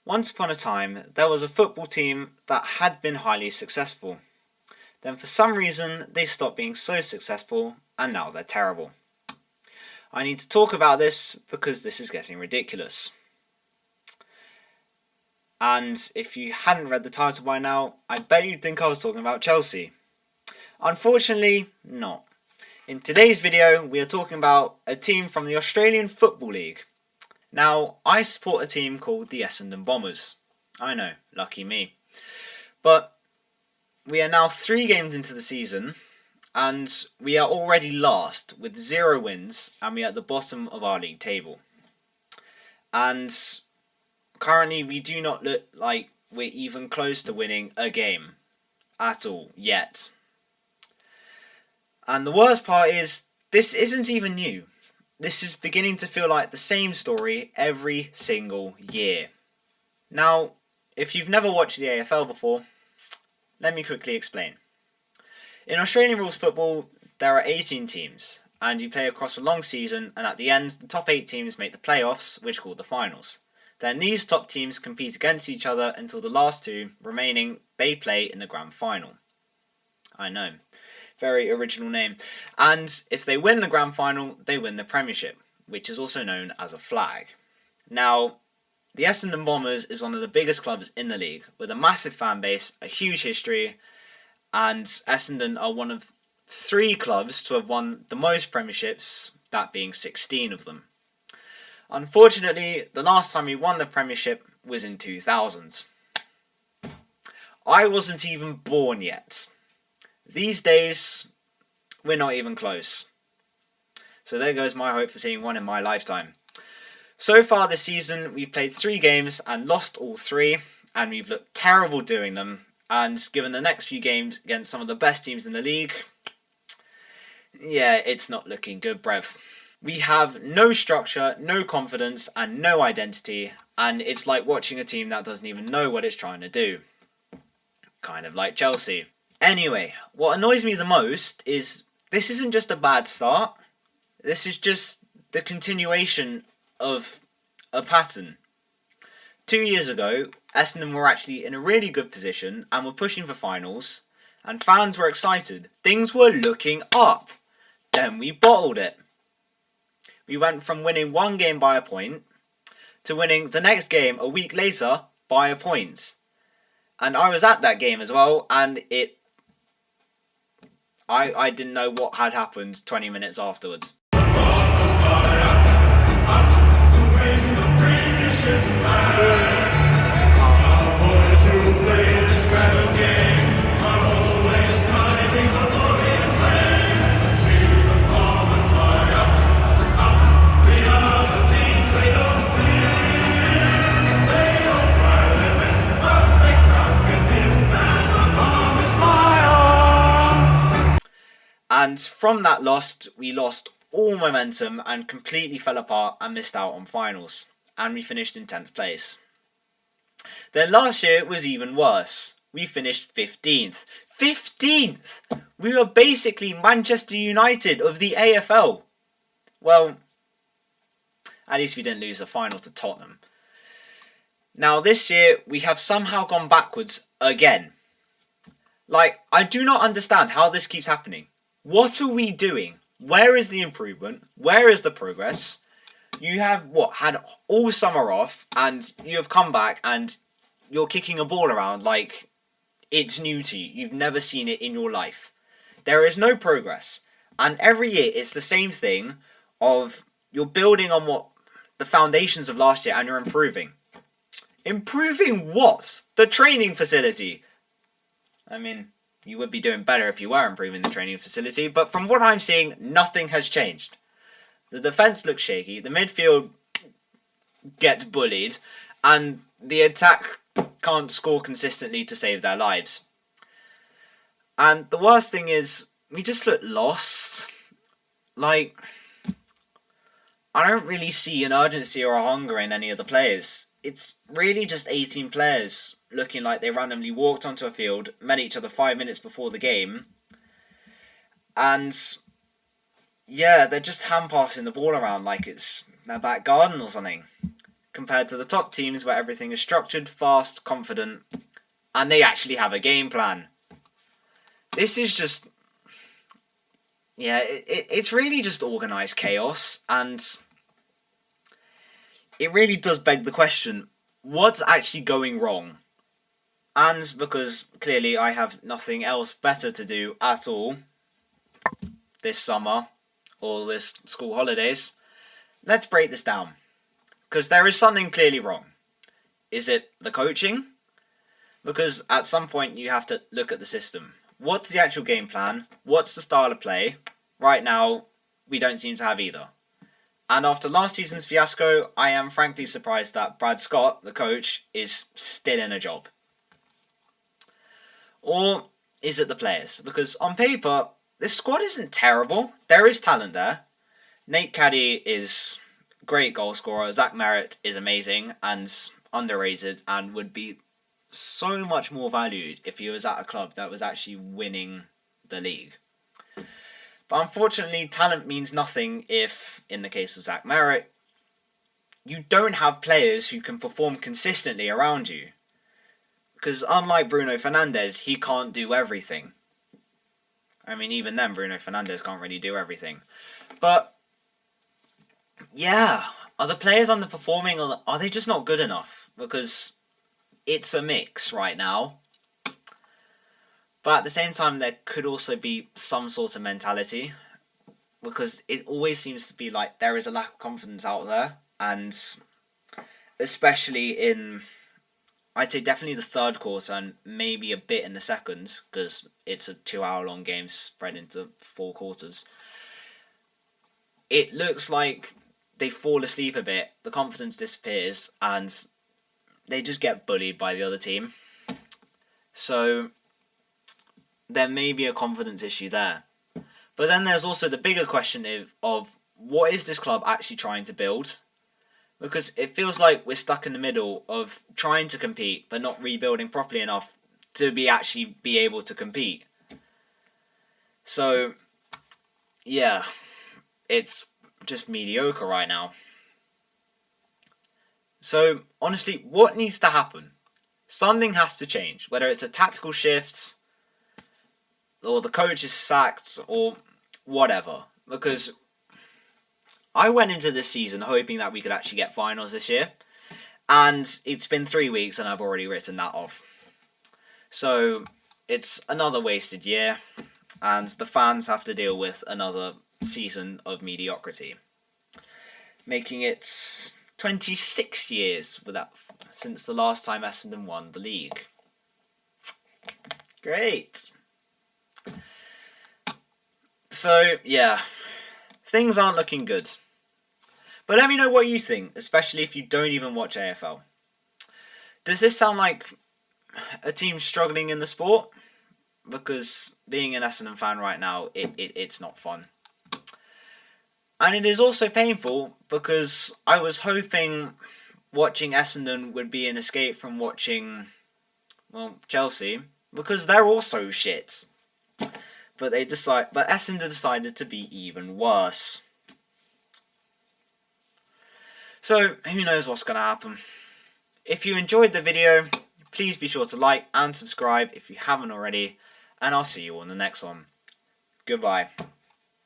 Once upon a time, there was a football team that had been highly successful. Then for some reason, they stopped being so successful, and now they're terrible. I need to talk about this because this is getting ridiculous. And if you hadn't read the title by now, I bet you'd think I was talking about Chelsea. Unfortunately, not. In today's video, we are talking about a team from the Australian Football League. Now, I support a team called the Essendon Bombers. I know, lucky me. But we are now 3 games into the season, and we are already last with 0 wins, and we are at the bottom of our league table. And currently, we do not look like we're even close to winning a game at all yet. And the worst part is, this isn't even new. This is beginning to feel like the same story every single year. Now, if you've never watched the AFL before, let me quickly explain. In Australian rules football, there are 18 teams, and you play across a long season, and at the end, the top 8 teams make the playoffs, which are called the finals. Then these top teams compete against each other until the last 2 remaining, they play in the grand final. I know. Very original name. And if they win the grand final, they win the premiership, which is also known as a flag. Now, the Essendon Bombers is one of the biggest clubs in the league, with a massive fan base, a huge history, and Essendon are one of 3 clubs to have won the most premierships, that being 16 of them. Unfortunately, the last time we won the premiership was in 2000. I wasn't even born yet. These days, we're not even close. So there goes my hope for seeing one in my lifetime. So far this season, we've played 3 games and lost all 3, and we've looked terrible doing them. And given the next few games against some of the best teams in the league, yeah, it's not looking good, brev. We have no structure, no confidence, and no identity, and it's like watching a team that doesn't even know what it's trying to do. Kind of like Chelsea. Anyway, what annoys me the most is this isn't just a bad start. This is just the continuation of a pattern. 2 years ago, Essendon were actually in a really good position and were pushing for finals, and fans were excited. Things were looking up. Then we bottled it. We went from winning 1 game by a point to winning the next game a week later by a point. And I was at that game as well, and I didn't know what had happened 20 minutes afterwards. And from that loss, we lost all momentum and completely fell apart and missed out on finals. And we finished in 10th place. Then last year was even worse. We finished 15th. 15th! We were basically Manchester United of the AFL. Well, at least we didn't lose the final to Tottenham. Now this year, we have somehow gone backwards again. Like, I do not understand how this keeps happening. What are we doing? Where is the improvement? Where is the progress? You have, had all summer off, and you have come back, and you're kicking a ball around like it's new to you. You've never seen it in your life. There is no progress. And every year it's the same thing of you're building on what the foundations of last year and you're improving. Improving what? The training facility. I mean, you would be doing better if you were improving the training facility, but from what I'm seeing, nothing has changed. The defence looks shaky, the midfield gets bullied, and the attack can't score consistently to save their lives. And the worst thing is, we just look lost. Like, I don't really see an urgency or a hunger in any of the players. It's really just 18 players looking like they randomly walked onto a field, met each other 5 minutes before the game, and yeah, they're just hand passing the ball around like it's their back garden or something. compared to the top teams where everything is structured, fast, confident, and they actually have a game plan. This is just... yeah, it's really just organised chaos, and it really does beg the question, what's actually going wrong? And because clearly I have nothing else better to do at all this summer or this school holidays, let's break this down. Because there is something clearly wrong. Is it the coaching? Because at some point you have to look at the system. What's the actual game plan? What's the style of play? Right now, we don't seem to have either. And after last season's fiasco, I am frankly surprised that Brad Scott, the coach, is still in a job. Or is it the players? Because on paper, this squad isn't terrible. There is talent there. Nate Caddy is a great goal scorer. Zach Merritt is amazing and underrated and would be so much more valued if he was at a club that was actually winning the league. But unfortunately, talent means nothing if, in the case of Zach Merritt, you don't have players who can perform consistently around you. Because unlike Bruno Fernandes, he can't do everything. I mean, even then, Bruno Fernandes can't really do everything. But, yeah, are the players underperforming or are they just not good enough? Because it's a mix right now. But at the same time, there could also be some sort of mentality. Because it always seems to be like there is a lack of confidence out there. And especially in... I'd say definitely the third quarter and maybe a bit in the second, because it's a 2-hour-long game spread into 4 quarters. It looks like they fall asleep a bit, the confidence disappears, and they just get bullied by the other team. So there may be a confidence issue there. But then there's also the bigger question of what is this club actually trying to build? Because it feels like we're stuck in the middle of trying to compete, but not rebuilding properly enough to actually be able to compete. So, yeah, it's just mediocre right now. So, honestly, what needs to happen? Something has to change. Whether it's a tactical shift, or the coach is sacked, or whatever. Because I went into this season hoping that we could actually get finals this year. And it's been 3 weeks and I've already written that off. So it's another wasted year. And the fans have to deal with another season of mediocrity. Making it 26 years since the last time Essendon won the league. Great. So, yeah. Things aren't looking good. But let me know what you think, especially if you don't even watch AFL. Does this sound like a team struggling in the sport? Because being an Essendon fan right now, it's not fun. And it is also painful because I was hoping watching Essendon would be an escape from watching, well, Chelsea, because they're also shit. But Essendon decided to be even worse. So, who knows what's going to happen. If you enjoyed the video, please be sure to like and subscribe if you haven't already, and I'll see you on the next one. Goodbye.